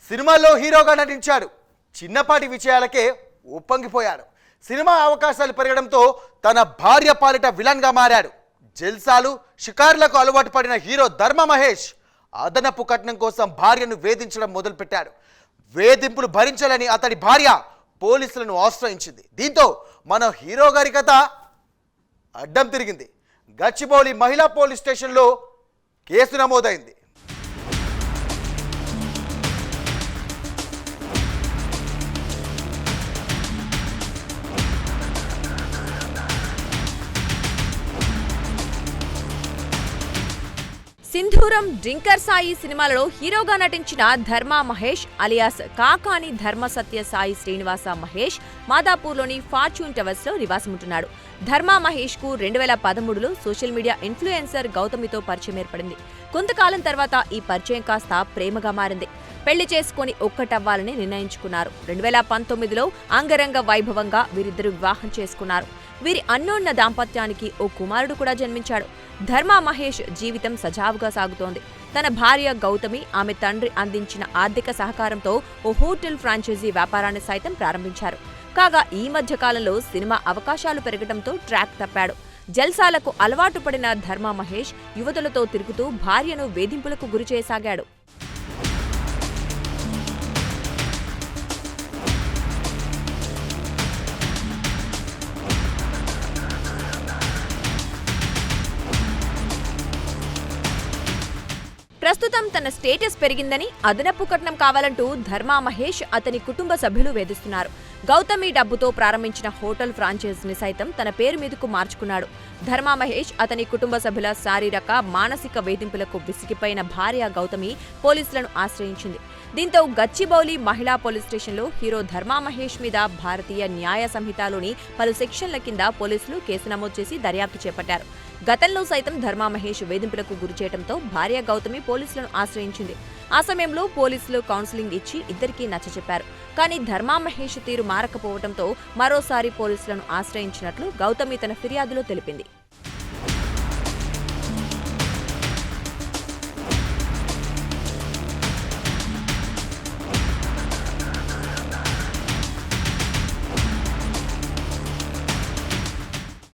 సినిమాలో హీరోగా నటించాడు. చిన్నపాటి విజయాలకే ఉప్పొంగిపోయాడు. సినిమా అవకాశాలు పెరగడంతో తన భార్య పాలిట విలన్గా మారాడు. జల్సాలు షికార్లకు అలవాటు పడిన హీరో ధర్మ మహేష్ అదనపు కట్నం కోసం భార్యను వేధించడం మొదలుపెట్టాడు. వేధింపులు భరించాలని అతడి భార్య పోలీసులను ఆశ్రయించింది. దీంతో మన హీరో గారి కథ అడ్డం తిరిగింది. గచ్చిబౌలి మహిళా పోలీస్ స్టేషన్లో కేసు నమోదైంది. సింధూరం, డ్రింకర్ సాయి సినిమాలలో హీరోగా నటించిన ధర్మ మహేష్ అలియాస్ కాకాని ధర్మ సత్య సాయి శ్రీనివాస మహేష్ మాదాపూర్లోని ఫార్చ్యూన్ టవర్స్ లో నివాసముంటున్నాడు. ధర్మ మహేష్ కు 2013లో సోషల్ మీడియా ఇన్ఫ్లుయెన్సర్ గౌతమితో పరిచయం ఏర్పడింది. కొంతకాలం తర్వాత ఈ పరిచయం కాస్త ప్రేమగా మారింది. పెళ్లి చేసుకుని ఒక్కటవ్వాలని నిర్ణయించుకున్నారు. 2019లో అంగరంగ వైభవంగా వీరిద్దరు వివాహం చేసుకున్నారు. వీరి అన్యోన్య దాంపత్యానికి ఓ కుమారుడు కూడా జన్మించాడు. ధర్మ మహేష్ జీవితం సజావుగా సాగుతోంది. తన భార్య గౌతమి, ఆమె తండ్రి అందించిన ఆర్థిక సహకారంతో ఓ హోటల్ ఫ్రాంచైజీ వ్యాపారాన్ని సైతం ప్రారంభించారు. కాగా ఈ మధ్య కాలంలో సినిమా అవకాశాలు పెరగడంతో ట్రాక్ తప్పాడు. జల్సాలకు అలవాటు పడిన ధర్మ మహేష్ యువతులతో తిరుగుతూ భార్యను వేధింపులకు గురిచేయసాగాడు. ప్రస్తుతం తన స్టేటస్ పెరిగిందని, అదనపు కట్నం కావాలంటూ ధర్మ మహేష్ అతని కుటుంబ సభ్యులు వేధిస్తున్నారు. గౌతమి డబ్బుతో ప్రారంభించిన హోటల్ ఫ్రాంచైజీని సైతం తన పేరు మీదకు మార్చుకున్నాడు. ధర్మ మహేష్ అతని కుటుంబ సభ్యుల శారీరక, మానసిక వేధింపులకు విసిగిపోయిన భార్య గౌతమి పోలీసులను ఆశ్రయించింది. దీంతో గచ్చిబౌలి మహిళా పోలీస్ స్టేషన్లో హీరో ధర్మ మహేష్ మీద భారతీయ న్యాయ సంహితలోని పలు సెక్షన్ల కింద పోలీసులు కేసు నమోదు చేసి దర్యాప్తు చేపట్టారు. గతంలో సైతం ధర్మ మహేష్ వేధింపులకు గురిచేయడంతో భార్య గౌతమి పోలీసులను ఆశ్రయించింది. ఆ సమయంలో పోలీసులు కౌన్సిలింగ్ ఇచ్చి ఇద్దరికీ నచ్చచెప్పారు. కానీ ధర్మ మహేష్ తీరు మారకపోవడంతో మరోసారి పోలీసులను ఆశ్రయించినట్లు గౌతమి తన ఫిర్యాదులో తెలిపింది.